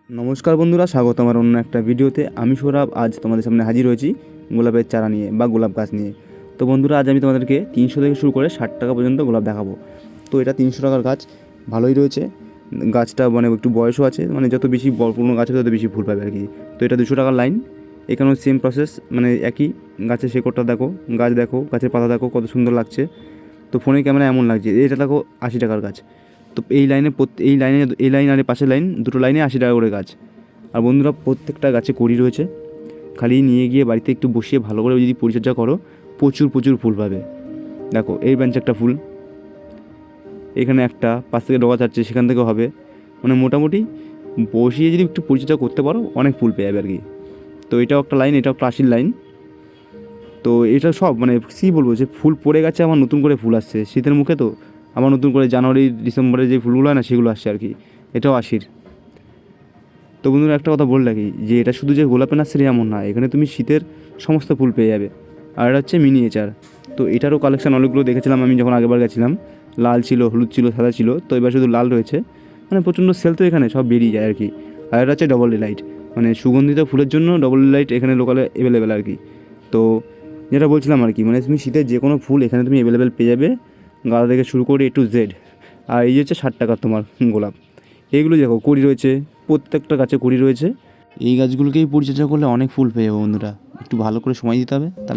নমস্কার বন্ধুরা, স্বাগত আমার অন্য একটা ভিডিওতে। আমি সৌরভ আজ তোমাদের সামনে হাজির হয়েছি গোলাপের চারা নিয়ে বা গোলাপ গাছ নিয়ে। তো বন্ধুরা, আজ আমি তোমাদেরকে 300 থেকে শুরু করে 60 টাকা পর্যন্ত গোলাপ দেখাবো। তো এটা 300 টাকার গাছ, ভালোই রয়েছে গাছটা, মানে একটু বয়সও আছে, মানে যত বেশি পুরনো গাছ হবে তত বেশি ফুল পাবে আর কি। তো এটা 200 টাকার লাইন। এখানেও সেম প্রসেস, মানে একই। গাছের শেকড়টা দেখো, গাছ দেখো, গাছের পাতা দেখো কত সুন্দর লাগছে। তো ফোনের ক্যামেরা এমন লাগছে। এটা দেখো 80 টাকার গাছ। তো এই লাইনে এই লাইন আর পাশের লাইন, দুটো লাইনে 80 টাকা করে গাছ। আর বন্ধুরা, প্রত্যেকটা গাছে কড়ি রয়েছে। খালি নিয়ে গিয়ে বাড়িতে একটু বসিয়ে ভালো করে যদি পরিচর্যা করো, প্রচুর প্রচুর ফুল পাবে। দেখো এই বেঞ্চে একটা ফুল, এখানে একটা পাশ থেকে ডগা ছাড়ছে, সেখান থেকেও হবে। মানে মোটামুটি বসিয়ে যদি একটু পরিচর্যা করতে পারো, অনেক ফুল পেয়ে যাবে আর কি। তো এটাও একটা লাইন, এটাও একটা 80 লাইন। তো এটা সব মানে কী বলবো, যে ফুল পড়ে গেছে, আমার নতুন করে ফুল আসছে শীতের মুখে। তো আবার নতুন করে জানুয়ারি ডিসেম্বরে যে ফুলগুলো হয় না, সেগুলো আসছে আর কি। এটাও 80। তো বন্ধুরা, একটা কথা বলে রাখি, যে এটা শুধু যে গোলাপের নার্সারি এমন না, এখানে তুমি শীতের সমস্ত ফুল পেয়ে যাবে। আর এটা হচ্ছে মিনিয়েচার। তো এটারও কালেকশান অনেকগুলো দেখেছিলাম আমি যখন আগেবার গেছিলাম। লাল ছিল, হলুদ ছিল, সাদা ছিল। তো এবার শুধু লাল রয়েছে। মানে প্রচণ্ড সেল তো এখানে, সব বেরিয়ে যায় আর কি। আর এটা হচ্ছে ডবল ডিলাইট, মানে সুগন্ধিত ফুলের জন্য ডবল ডিলাইট এখানে লোকালে অ্যাভেলেবেল আর কি। তো যেটা বলছিলাম আর কি, মানে তুমি শীতের যে কোনো ফুল এখানে তুমি অ্যাভেলেবেল পেয়ে যাবে, গাঁদা থেকে শুরু করে A to Z। আর এই যে হচ্ছে 60 টাকার তোমার গোলাপ। এইগুলো দেখো কুড়ি রয়েছে, প্রত্যেকটা গাছে কুড়ি রয়েছে। এই গাছগুলোকেই পরিচর্যা করলে অনেক ফুল পেয়ে যাবো বন্ধুরা। একটু ভালো করে সময় দিতে হবে, তাহলে